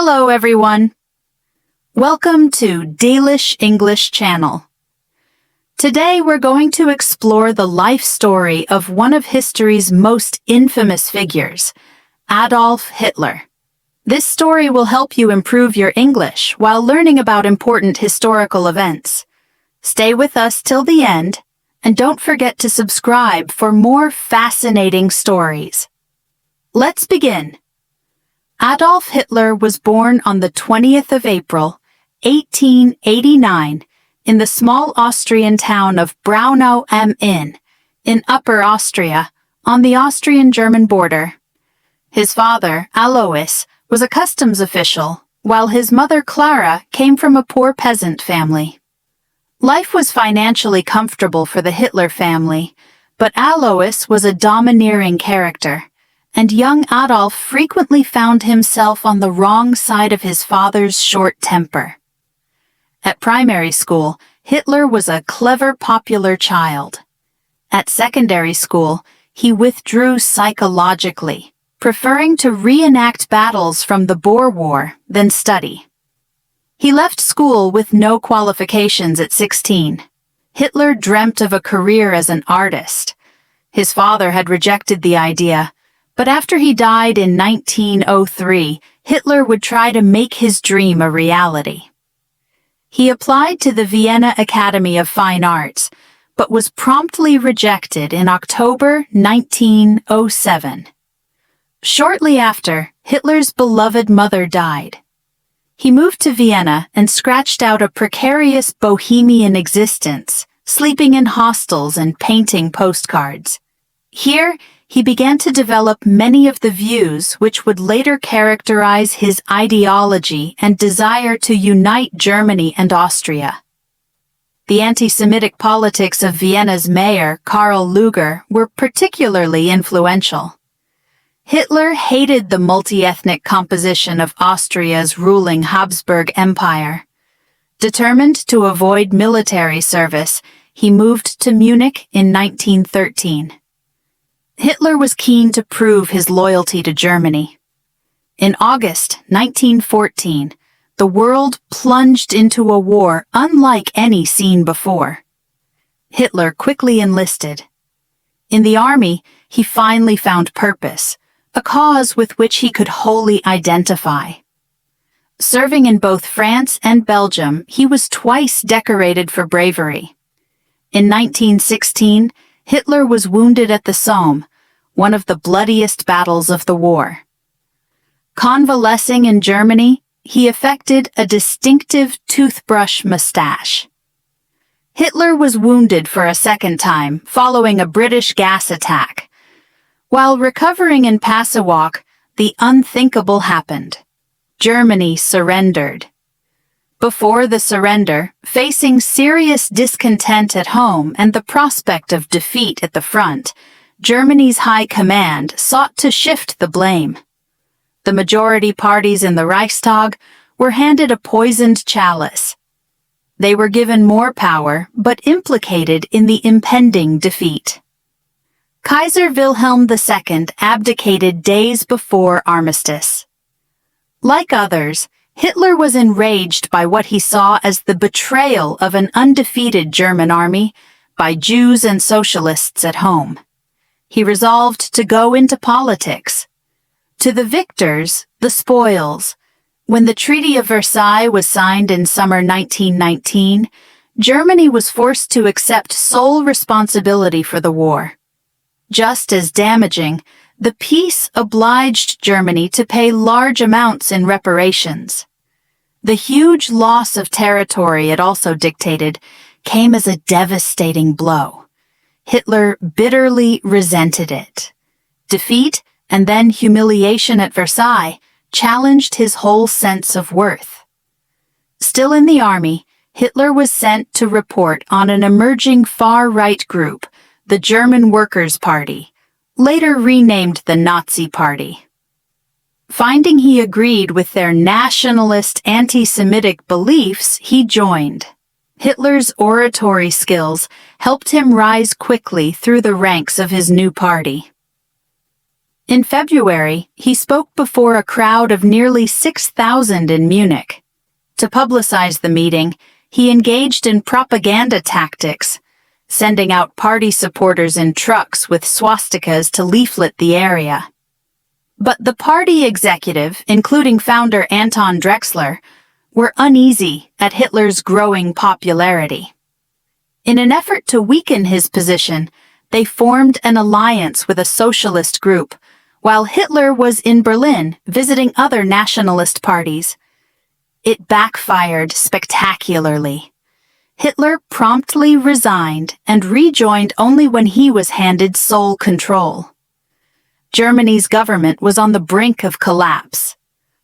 Hello everyone. Welcome to Delish English channel. Today we're going to explore the life story of one of history's most infamous figures, Adolf Hitler. This story will help you improve your English while learning about important historical events. Stay with us till the end, and don't forget to subscribe for more fascinating stories. Let's begin. Adolf Hitler was born on the 20th of April, 1889, in the small Austrian town of Braunau am Inn, in Upper Austria, on the Austrian-German border. His father, Alois, was a customs official, while his mother, Clara, came from a poor peasant family. Life was financially comfortable for the Hitler family, but Alois was a domineering character, and young Adolf frequently found himself on the wrong side of his father's short temper. At primary school, Hitler was a clever, popular child. At secondary school, he withdrew psychologically, preferring to reenact battles from the Boer War than study. He left school with no qualifications at 16. Hitler dreamt of a career as an artist. His father had rejected the idea, but after he died in 1903, Hitler would try to make his dream a reality. He applied to the Vienna Academy of Fine Arts, but was promptly rejected in October 1907. Shortly after, Hitler's beloved mother died. He moved to Vienna and scratched out a precarious bohemian existence, sleeping in hostels and painting postcards. Here, he began to develop many of the views which would later characterize his ideology and desire to unite Germany and Austria. The anti-Semitic politics of Vienna's mayor, Karl Lueger, were particularly influential. Hitler hated the multi-ethnic composition of Austria's ruling Habsburg Empire. Determined to avoid military service, he moved to Munich in 1913. Hitler was keen to prove his loyalty to Germany. In August 1914, the world plunged into a war unlike any seen before. Hitler quickly enlisted. In the army, he finally found purpose, a cause with which he could wholly identify. Serving in both France and Belgium, he was twice decorated for bravery. In 1916, Hitler was wounded at the Somme, one of the bloodiest battles of the war. Convalescing in Germany, he affected a distinctive toothbrush mustache. Hitler was wounded for a second time following a British gas attack. While recovering in Passewalk, the unthinkable happened. Germany surrendered. Before the surrender, facing serious discontent at home and the prospect of defeat at the front, Germany's high command sought to shift the blame. The majority parties in the Reichstag were handed a poisoned chalice. They were given more power, but implicated in the impending defeat. Kaiser Wilhelm II abdicated days before armistice. Like others, Hitler was enraged by what he saw as the betrayal of an undefeated German army by Jews and socialists at home. He resolved to go into politics. To the victors, the spoils. When the Treaty of Versailles was signed in summer 1919, Germany was forced to accept sole responsibility for the war. Just as damaging, the peace obliged Germany to pay large amounts in reparations. The huge loss of territory it also dictated came as a devastating blow. Hitler bitterly resented it. Defeat and then humiliation at Versailles challenged his whole sense of worth. Still in the army, Hitler was sent to report on an emerging far-right group, the German Workers' Party, later renamed the Nazi Party. Finding he agreed with their nationalist anti-Semitic beliefs, he joined. Hitler's oratory skills helped him rise quickly through the ranks of his new party. In February, he spoke before a crowd of nearly 6,000 in Munich. To publicize the meeting, he engaged in propaganda tactics, sending out party supporters in trucks with swastikas to leaflet the area. But the party executive, including founder Anton Drexler, were uneasy at Hitler's growing popularity. In an effort to weaken his position, they formed an alliance with a socialist group, while Hitler was in Berlin visiting other nationalist parties. It backfired spectacularly. Hitler promptly resigned and rejoined only when he was handed sole control. Germany's government was on the brink of collapse.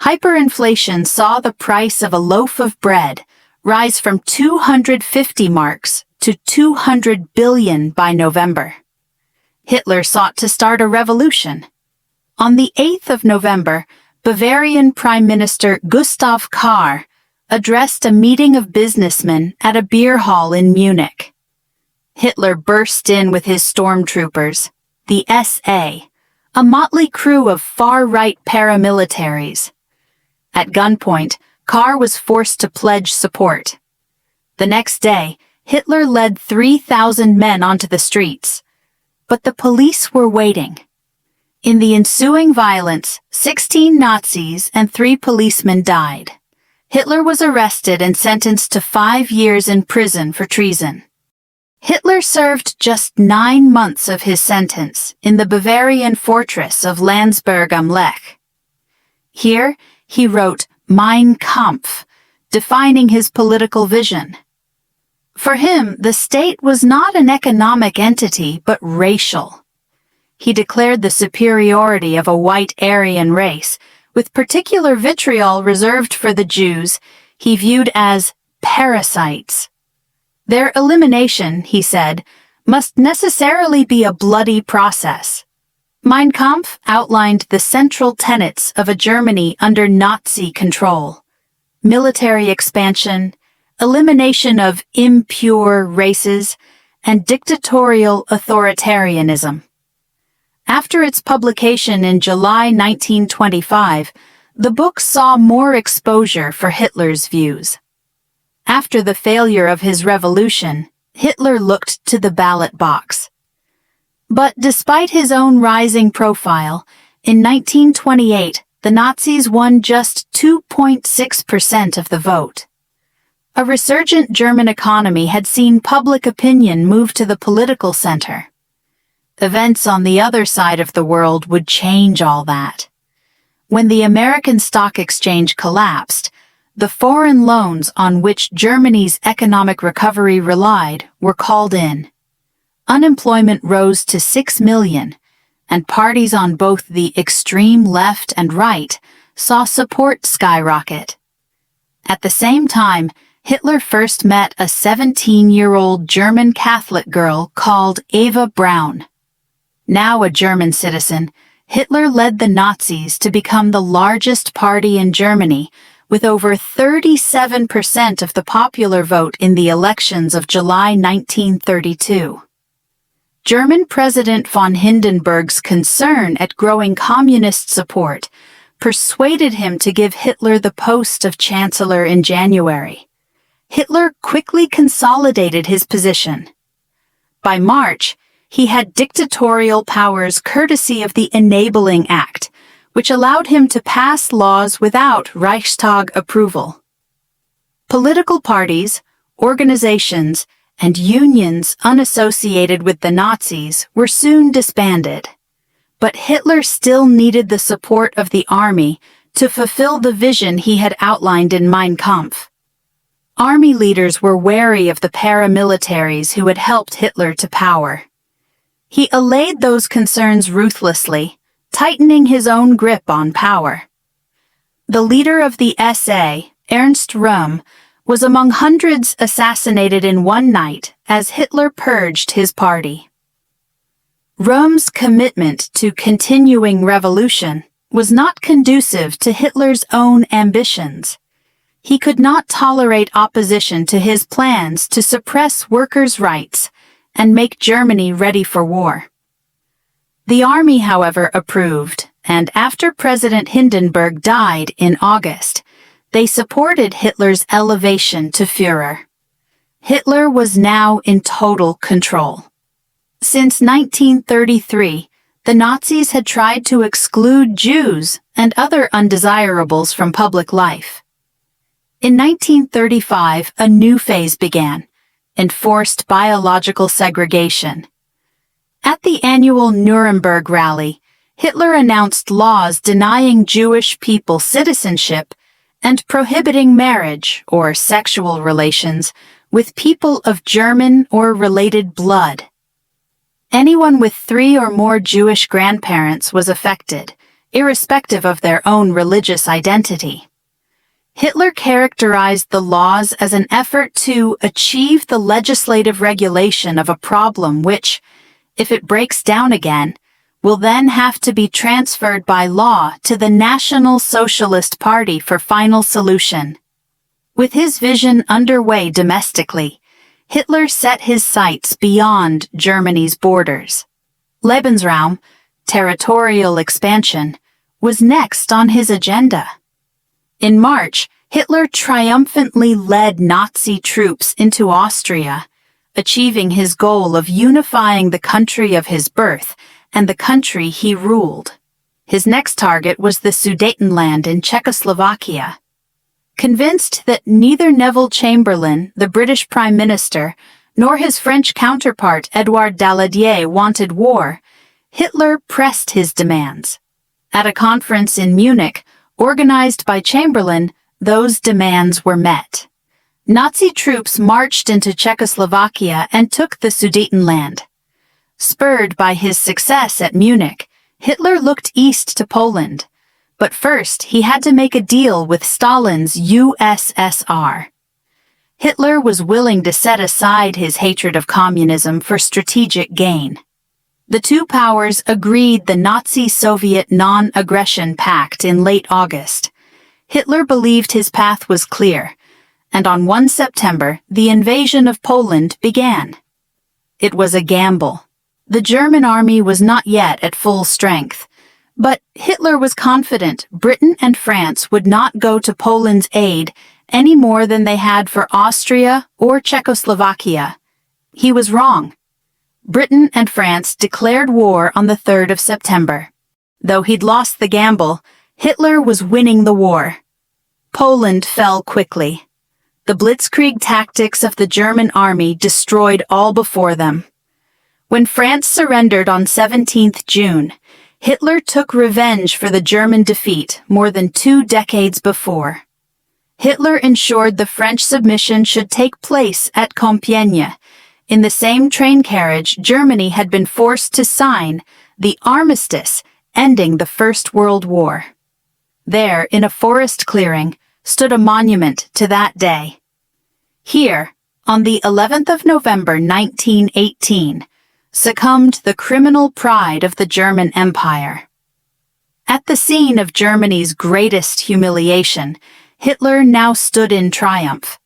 Hyperinflation saw the price of a loaf of bread rise from 250 marks to 200 billion by November. Hitler sought to start a revolution. On the 8th of November, Bavarian Prime Minister Gustav Kahr addressed a meeting of businessmen at a beer hall in Munich. Hitler burst in with his stormtroopers, the SA, a motley crew of far-right paramilitaries. At gunpoint, Kahr was forced to pledge support. The next day, Hitler led 3,000 men onto the streets. But the police were waiting. In the ensuing violence, 16 Nazis and 3 policemen died. Hitler was arrested and sentenced to 5 years in prison for treason. Hitler served just 9 months of his sentence in the Bavarian fortress of Landsberg am Lech. Here, he wrote Mein Kampf, defining his political vision. For him, the state was not an economic entity, but racial. He declared the superiority of a white Aryan race, with particular vitriol reserved for the Jews he viewed as parasites. Their elimination, he said, must necessarily be a bloody process. Mein Kampf outlined the central tenets of a Germany under Nazi control: military expansion, elimination of impure races, and dictatorial authoritarianism. After its publication in July 1925, the book saw more exposure for Hitler's views. After the failure of his revolution, Hitler looked to the ballot box. But despite his own rising profile, in 1928, the Nazis won just 2.6% of the vote. A resurgent German economy had seen public opinion move to the political center. Events on the other side of the world would change all that. When the American stock exchange collapsed, the foreign loans on which Germany's economic recovery relied were called in. Unemployment rose to 6 million, and parties on both the extreme left and right saw support skyrocket. At the same time, Hitler first met a 17-year-old German Catholic girl called Eva Braun. Now a German citizen, Hitler led the Nazis to become the largest party in Germany, with over 37% of the popular vote in the elections of July 1932. German President von Hindenburg's concern at growing communist support persuaded him to give Hitler the post of Chancellor in January. Hitler quickly consolidated his position. By March, he had dictatorial powers courtesy of the Enabling Act, which allowed him to pass laws without Reichstag approval. Political parties, organizations, and unions unassociated with the Nazis were soon disbanded. But Hitler still needed the support of the army to fulfill the vision he had outlined in Mein Kampf. Army leaders were wary of the paramilitaries who had helped Hitler to power. He allayed those concerns ruthlessly, tightening his own grip on power. The leader of the SA, Ernst Röhm, was among hundreds assassinated in one night as Hitler purged his party. Röhm's commitment to continuing revolution was not conducive to Hitler's own ambitions. He could not tolerate opposition to his plans to suppress workers' rights and make Germany ready for war. The army, however, approved, and after President Hindenburg died in August, they supported Hitler's elevation to Führer. Hitler was now in total control. Since 1933, the Nazis had tried to exclude Jews and other undesirables from public life. In 1935, a new phase began: enforced biological segregation. At the annual Nuremberg rally, Hitler announced laws denying Jewish people citizenship and prohibiting marriage or sexual relations with people of German or related blood. Anyone with 3 or more Jewish grandparents was affected, irrespective of their own religious identity. Hitler characterized the laws as an effort to achieve the legislative regulation of a problem which, if it breaks down again, will then have to be transferred by law to the National Socialist Party for final solution. With his vision underway domestically, Hitler set his sights beyond Germany's borders. Lebensraum, territorial expansion, was next on his agenda. In March, Hitler triumphantly led Nazi troops into Austria, achieving his goal of unifying the country of his birth and the country he ruled. His next target was the Sudetenland in Czechoslovakia. Convinced that neither Neville Chamberlain, the British Prime Minister, nor his French counterpart Édouard Daladier wanted war, Hitler pressed his demands. At a conference in Munich, organized by Chamberlain, those demands were met. Nazi troops marched into Czechoslovakia and took the Sudetenland. Spurred by his success at Munich, Hitler looked east to Poland. But first, he had to make a deal with Stalin's USSR. Hitler was willing to set aside his hatred of communism for strategic gain. The two powers agreed the Nazi-Soviet Non-Aggression Pact in late August. Hitler believed his path was clear, and on 1 September, the invasion of Poland began. It was a gamble. The German army was not yet at full strength. But Hitler was confident Britain and France would not go to Poland's aid any more than they had for Austria or Czechoslovakia. He was wrong. Britain and France declared war on the 3rd of September. Though he'd lost the gamble, Hitler was winning the war. Poland fell quickly. The blitzkrieg tactics of the German army destroyed all before them. When France surrendered on 17th June, Hitler took revenge for the German defeat more than 2 decades before. Hitler ensured the French submission should take place at Compiègne, in the same train carriage Germany had been forced to sign the armistice ending the First World War. There, in a forest clearing, stood a monument to that day. Here, on the 11th of November 1918, succumbed the criminal pride of the German Empire. At the scene of Germany's greatest humiliation, Hitler now stood in triumph.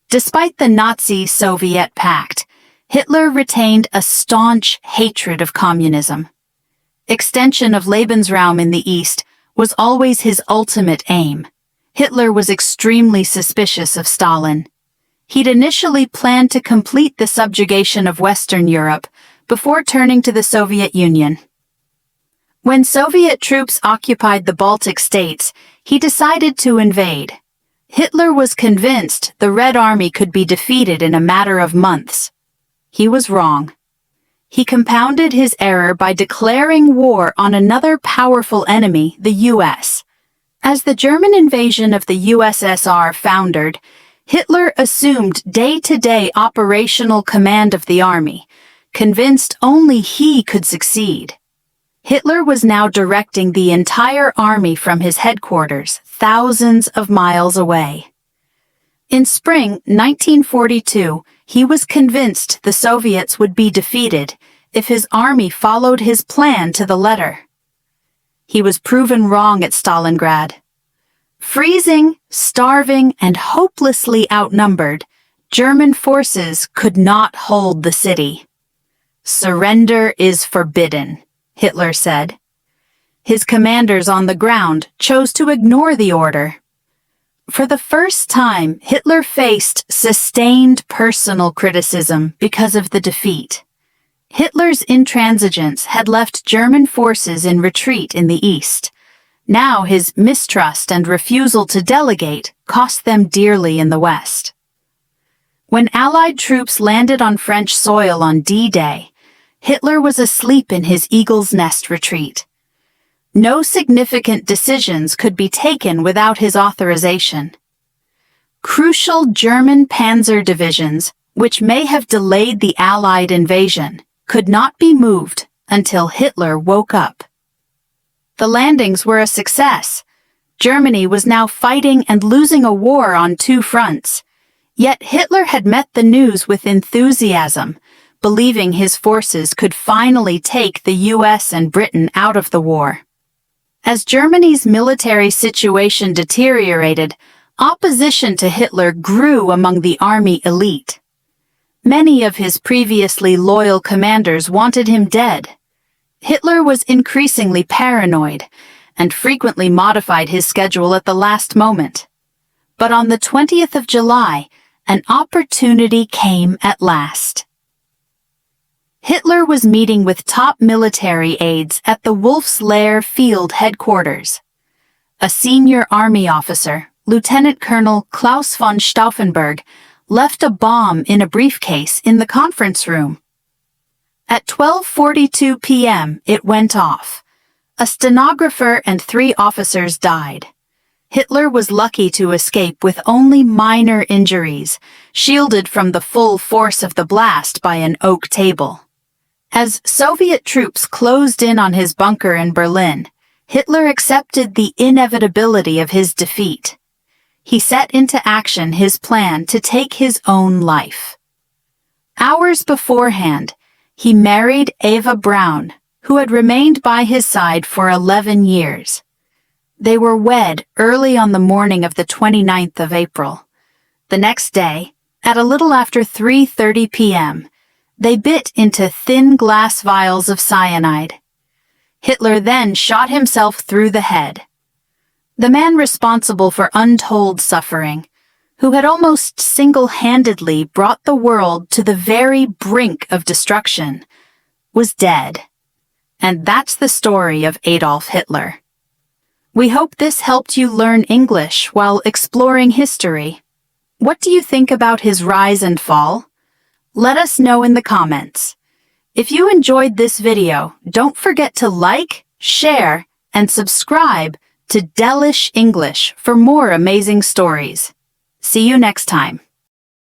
Despite the Nazi-Soviet pact, Hitler retained a staunch hatred of communism. Extension of Lebensraum in the East was always his ultimate aim. Hitler was extremely suspicious of Stalin. He'd initially planned to complete the subjugation of Western Europe before turning to the Soviet Union. When Soviet troops occupied the Baltic states, he decided to invade. Hitler was convinced the Red Army could be defeated in a matter of months. He was wrong. He compounded his error by declaring war on another powerful enemy, the U.S. As the German invasion of the USSR foundered, Hitler assumed day-to-day operational command of the army, convinced only he could succeed. Hitler was now directing the entire army from his headquarters, thousands of miles away. In spring 1942, he was convinced the Soviets would be defeated if his army followed his plan to the letter. He was proven wrong at Stalingrad. Freezing, starving, and hopelessly outnumbered, German forces could not hold the city. Surrender is forbidden, Hitler said. His commanders on the ground chose to ignore the order. For the first time, Hitler faced sustained personal criticism because of the defeat. Hitler's intransigence had left German forces in retreat in the east. Now his mistrust and refusal to delegate cost them dearly in the west. When Allied troops landed on French soil on D-Day, Hitler was asleep in his eagle's nest retreat. No significant decisions could be taken without his authorization. Crucial German panzer divisions, which may have delayed the Allied invasion, could not be moved until Hitler woke up. The landings were a success. Germany was now fighting and losing a war on two fronts. Yet Hitler had met the news with enthusiasm, believing his forces could finally take the US and Britain out of the war. As Germany's military situation deteriorated, opposition to Hitler grew among the army elite. Many of his previously loyal commanders wanted him dead. Hitler was increasingly paranoid and frequently modified his schedule at the last moment. But on the 20th of July, an opportunity came at last. Hitler was meeting with top military aides at the Wolf's Lair field headquarters. A senior army officer, Lieutenant Colonel Klaus von Stauffenberg, left a bomb in a briefcase in the conference room. At 12:42 p.m., it went off. A stenographer and 3 officers died. Hitler was lucky to escape with only minor injuries, shielded from the full force of the blast by an oak table. As Soviet troops closed in on his bunker in Berlin, Hitler accepted the inevitability of his defeat. He set into action his plan to take his own life. Hours beforehand, he married Eva Braun, who had remained by his side for 11 years. They were wed early on the morning of the 29th of April. The next day, at a little after 3:30 p.m., they bit into thin glass vials of cyanide. Hitler then shot himself through the head. The man responsible for untold suffering, who had almost single-handedly brought the world to the very brink of destruction, was dead. And that's the story of Adolf Hitler. We hope this helped you learn English while exploring history. What do you think about his rise and fall? Let us know in the comments. If you enjoyed this video, don't forget to like, share, and subscribe to Delish English for more amazing stories. See you next time.